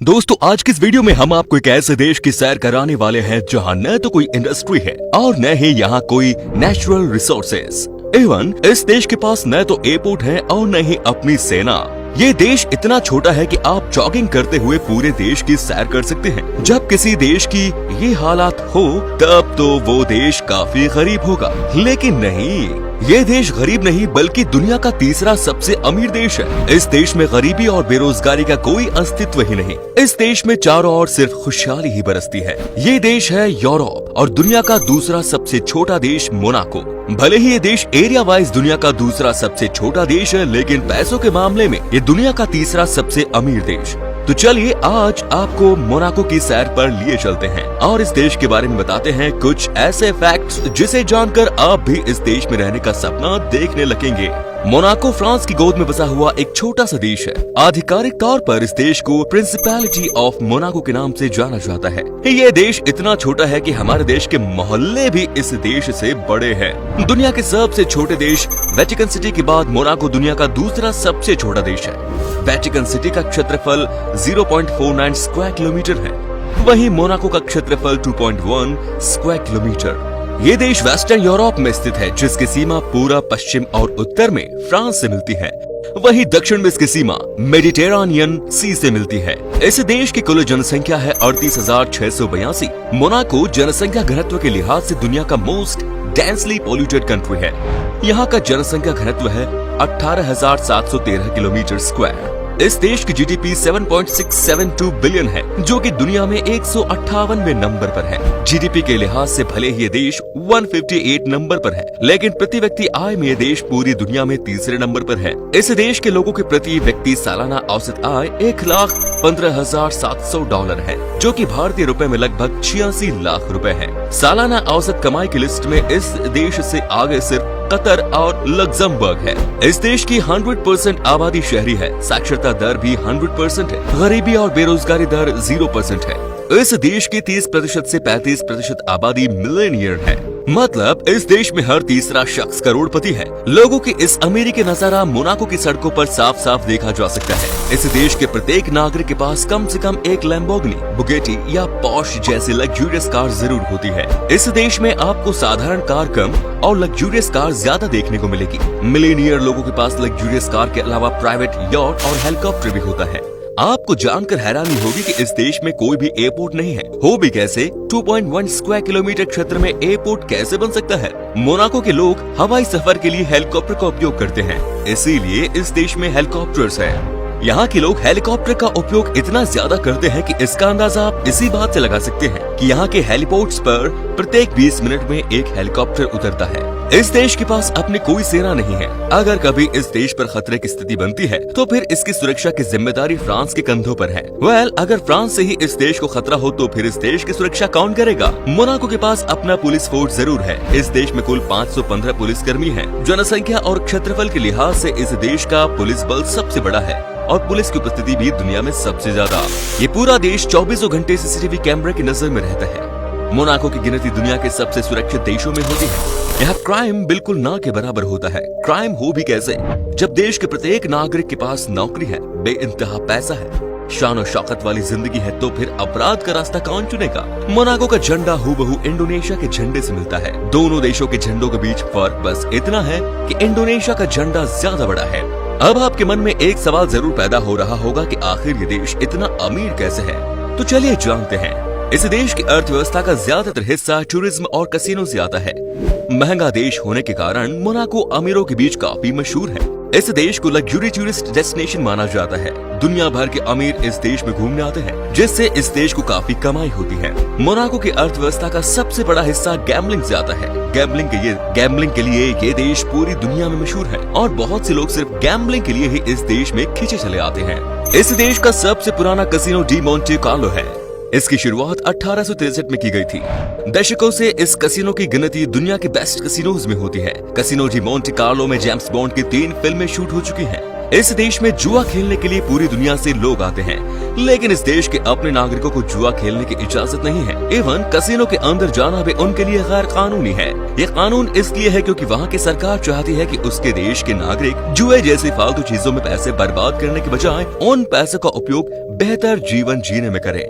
दोस्तों आज की इस वीडियो में हम आपको एक ऐसे देश की सैर कराने वाले हैं जहां न तो कोई इंडस्ट्री है और न ही यहाँ कोई नेचुरल रिसोर्सेस। एवं इस देश के पास न तो एयरपोर्ट है और न ही अपनी सेना। ये देश इतना छोटा है कि आप जॉगिंग करते हुए पूरे देश की सैर कर सकते हैं। जब किसी देश की ये हालात हो तब तो वो देश काफी गरीब होगा, लेकिन नहीं, ये देश गरीब नहीं बल्कि दुनिया का तीसरा सबसे अमीर देश है। इस देश में गरीबी और बेरोजगारी का कोई अस्तित्व ही नहीं। इस देश में चारों ओर सिर्फ खुशहाली ही बरसती है। ये देश है यूरोप और दुनिया का दूसरा सबसे छोटा देश मोनाको। भले ही ये देश एरिया वाइज दुनिया का दूसरा सबसे छोटा देश है, लेकिन पैसों के मामले में ये दुनिया का तीसरा सबसे अमीर देश। तो चलिए आज आपको मोनाको की सैर पर लिए चलते हैं और इस देश के बारे में बताते हैं कुछ ऐसे फैक्ट्स जिसे जानकर आप भी इस देश में रहने का सपना देखने लगेंगे। मोनाको फ्रांस की गोद में बसा हुआ एक छोटा सा देश है। आधिकारिक तौर पर इस देश को प्रिंसिपैलिटी ऑफ मोनाको के नाम से जाना जाता है। ये देश इतना छोटा है कि हमारे देश के मोहल्ले भी इस देश से बड़े हैं। दुनिया के सबसे छोटे देश वेटिकन सिटी के बाद मोनाको दुनिया का दूसरा सबसे छोटा देश है। वेटिकन सिटी का क्षेत्रफल 0.49 स्क्वायर किलोमीटर है, वहीं मोनाको का क्षेत्रफल 2.1 स्क्वायर किलोमीटर। ये देश वेस्टर्न यूरोप में स्थित है, जिसकी सीमा पूरा पश्चिम और उत्तर में फ्रांस से मिलती है, वहीं दक्षिण में इसकी सीमा मेडिटेरेनियन सी से मिलती है। इस देश की कुल जनसंख्या है 38,682। मोनाको जनसंख्या घनत्व के लिहाज से दुनिया का मोस्ट डेंसली पॉल्यूटेड कंट्री है। यहाँ का जनसंख्या घनत्व है 18,713 किलोमीटर स्क्वायर। इस देश की जीडीपी 7.672 बिलियन है, जो कि दुनिया में 158वें नंबर पर है। जीडीपी के लिहाज से भले ही ये देश 158 नंबर पर है, लेकिन प्रति व्यक्ति आय में ये देश पूरी दुनिया में तीसरे नंबर पर है। इस देश के लोगों के प्रति व्यक्ति सालाना औसत आय $1,15,700 है, जो कि भारतीय रुपए में लगभग 86 लाख रुपए है। सालाना औसत कमाई की लिस्ट में इस देश से आगे सिर्फ कतर और लग्जमबर्ग है। इस देश की 100% आबादी शहरी है। साक्षरता दर भी 100% है। गरीबी और बेरोजगारी दर 0% है। इस देश की 30% से 35% आबादी मिलेनियर है, मतलब इस देश में हर तीसरा शख्स करोड़पति है। लोगों की इस अमीरी के नजारा मोनाको की सड़कों पर साफ साफ देखा जा सकता है। इस देश के प्रत्येक नागरिक के पास कम से कम एक लैम्बोर्गिनी, बुगेटी या पॉश जैसी लग्जूरियस कार जरूर होती है। इस देश में आपको साधारण कार कम और लग्जूरियस कार ज्यादा देखने को मिलेगी। मिलेनियर लोगों के पास लग्जूरियस कार के अलावा प्राइवेट यॉट और हेलीकॉप्टर भी होता है। आपको जानकर हैरानी होगी कि इस देश में कोई भी एयरपोर्ट नहीं है। हो भी कैसे? 2.1 स्क्वायर किलोमीटर क्षेत्र में एयरपोर्ट कैसे बन सकता है? मोनाको के लोग हवाई सफर के लिए हेलीकॉप्टर का उपयोग करते हैं, इसीलिए इस देश में हेलीकॉप्टर्स हैं। यहाँ के लोग हेलीकॉप्टर का उपयोग इतना ज्यादा करते हैं कि इसका अंदाजा आप इसी बात से लगा सकते हैं कि यहाँ के हेलीपोर्ट्स पर प्रत्येक 20 मिनट में एक हेलीकॉप्टर उतरता है। इस देश के पास अपनी कोई सेना नहीं है। अगर कभी इस देश पर खतरे की स्थिति बनती है तो फिर इसकी सुरक्षा की जिम्मेदारी फ्रांस के कंधों पर है। अगर फ्रांस से ही इस देश को खतरा हो तो फिर इस देश की सुरक्षा कौन करेगा? मोनाको के पास अपना पुलिस फोर्स जरूर है। इस देश में कुल 515 पुलिसकर्मी हैं। जनसंख्या और क्षेत्रफल के लिहाज से इस देश का पुलिस बल सबसे बड़ा है और पुलिस की उपस्थिति भी दुनिया में सबसे ज्यादा। ये पूरा देश 24 घंटे सीसीटीवी कैमरे की नजर में रहता है। मोनाको की गिनती दुनिया के सबसे सुरक्षित देशों में होती है। यहाँ क्राइम बिल्कुल ना के बराबर होता है। क्राइम हो भी कैसे जब देश के प्रत्येक नागरिक के पास नौकरी है, बेइंतहा पैसा है, शान और शौकत वाली जिंदगी है, तो फिर अपराध का रास्ता कौन चुनेगा? मोनाको का झंडा हूबहू इंडोनेशिया के झंडे से मिलता है। दोनों देशों के झंडों के बीच फर्क बस इतना है कि इंडोनेशिया का झंडा ज्यादा बड़ा है। अब आपके मन में एक सवाल जरूर पैदा हो रहा होगा कि आखिर ये देश इतना अमीर कैसे है? तो चलिए जानते हैं। इस देश की अर्थव्यवस्था का ज्यादातर हिस्सा टूरिज्म और कसिनो से आता है। महंगा देश होने के कारण मोनाको अमीरों के बीच काफी मशहूर है। इस देश को लग्जरी टूरिस्ट डेस्टिनेशन माना जाता है। दुनिया भर के अमीर इस देश में घूमने आते हैं, जिससे इस देश को काफी कमाई होती है। मोनाको की अर्थव्यवस्था का सबसे बड़ा हिस्सा गैम्बलिंग से आता है। गैम्बलिंग के लिए ये देश पूरी दुनिया में मशहूर है और बहुत से लोग सिर्फ गैम्बलिंग के लिए ही इस देश में खींचे चले आते हैं। इस देश का सबसे पुराना कसिनो डी मोंटे कार्लो है। इसकी शुरुआत 1863 में की गई थी। दशकों से इस कसिनो की गिनती दुनिया के बेस्ट कसिनोज में होती है। कसिनो डी मोंटे कार्लो में जेम्स बॉन्ड की 3 फिल्में शूट हो चुकी हैं। इस देश में जुआ खेलने के लिए पूरी दुनिया से लोग आते हैं, लेकिन इस देश के अपने नागरिकों को जुआ खेलने की इजाजत नहीं है। एवं कसिनो के अंदर जाना भी उनके लिए गैर कानूनी है। ये कानून इसलिए है क्योंकि वहाँ की सरकार चाहती है कि उसके देश के नागरिक जुए जैसी फालतू चीजों में पैसे बर्बाद करने के बजाय उन पैसों का उपयोग बेहतर जीवन जीने में करें।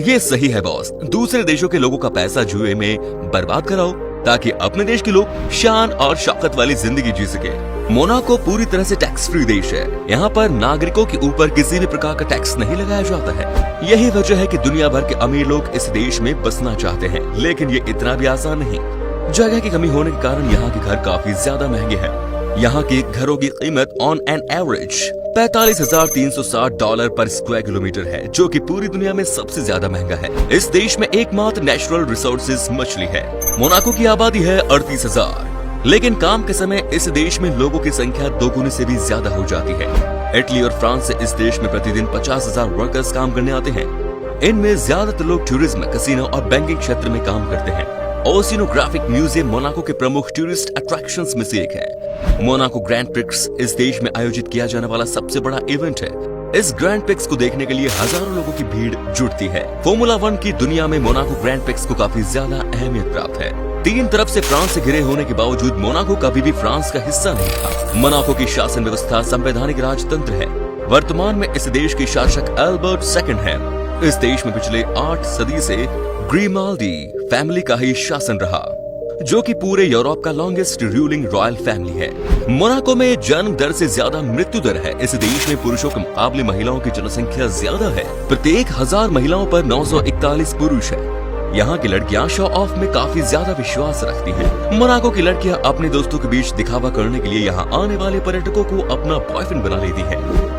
ये सही है बॉस, दूसरे देशों के लोगों का पैसा जुए में बर्बाद कराओ ताकि अपने देश के लोग शान और शौकत वाली जिंदगी जी सके। मोनाको पूरी तरह से टैक्स फ्री देश है। यहाँ पर नागरिकों के ऊपर किसी भी प्रकार का टैक्स नहीं लगाया जाता है। यही वजह है कि दुनिया भर के अमीर लोग इस देश में बसना चाहते हैं, लेकिन ये इतना भी आसान नहीं। जगह की कमी होने के कारण यहाँ के घर काफी ज्यादा महंगे हैं। यहाँ के घरों की कीमत ऑन एन एवरेज $45,360 पर स्क्वायर किलोमीटर है, जो कि पूरी दुनिया में सबसे ज्यादा महंगा है। इस देश में एकमात्र नेचुरल रिसोर्सेज मछली है। मोनाको की आबादी है 38,000, लेकिन काम के समय इस देश में लोगों की संख्या दोगुनी से भी ज्यादा हो जाती है। इटली और फ्रांस से इस देश में प्रतिदिन 50,000 वर्कर्स काम करने आते हैं। इनमें ज्यादातर लोग टूरिज्म, कैसीनो और बैंकिंग क्षेत्र में काम करते हैं। ओशिनोग्राफिक म्यूजियम मोनाको के प्रमुख टूरिस्ट अट्रैक्शंस में से एक है। मोनाको ग्रैंड प्रिक्स इस देश में आयोजित किया जाने वाला सबसे बड़ा इवेंट है। इस ग्रैंड प्रिक्स को देखने के लिए हजारों लोगों की भीड़ जुटती है। फॉर्मूला 1 की दुनिया में मोनाको ग्रैंड प्रिक्स को काफी ज्यादा अहमियत प्राप्त है। तीन तरफ से फ्रांस से घिरे होने के बावजूद मोनाको कभी भी फ्रांस का हिस्सा नहीं था। मोनाको की शासन व्यवस्था संवैधानिक राजतंत्र है। वर्तमान में इस देश के शासक एल्बर्ट सेकंड है। इस देश में पिछले 8 सदी से ग्रीमाल्डी फैमिली का ही शासन रहा, जो कि पूरे यूरोप का लॉन्गेस्ट रूलिंग रॉयल फैमिली है। मोनाको में जन्म दर से ज्यादा मृत्यु दर है। इस देश में पुरुषों के मुकाबले महिलाओं की जनसंख्या ज्यादा है। प्रत्येक 1000 महिलाओं पर 941 पुरुष है। यहाँ की लड़कियाँ शो ऑफ में काफी ज्यादा विश्वास रखती हैं। मोनाको की लड़कियाँ अपने दोस्तों के बीच दिखावा करने के लिए यहाँ आने वाले पर्यटकों को अपना बॉयफ्रेंड बना लेती है।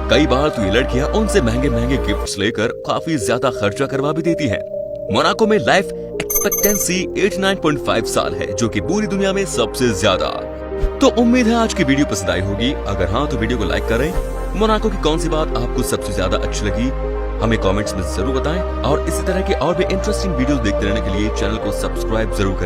कई बार तो ये लड़कियाँ उनसे महंगे महंगे गिफ्ट्स लेकर काफी ज्यादा खर्चा करवा भी देती है। मोनाको में लाइफ एक्सपेक्टेंसी 89.5 साल है, जो कि पूरी दुनिया में सबसे ज्यादा। तो उम्मीद है आज की वीडियो पसंद आई होगी। अगर हाँ तो वीडियो को लाइक करें। मोनाको की कौन सी बात आपको सबसे ज्यादा अच्छी लगी हमें कमेंट्स में जरूर बताएं, और इसी तरह के और भी इंटरेस्टिंग वीडियोस देखते रहने के लिए चैनल को सब्सक्राइब जरूर करें।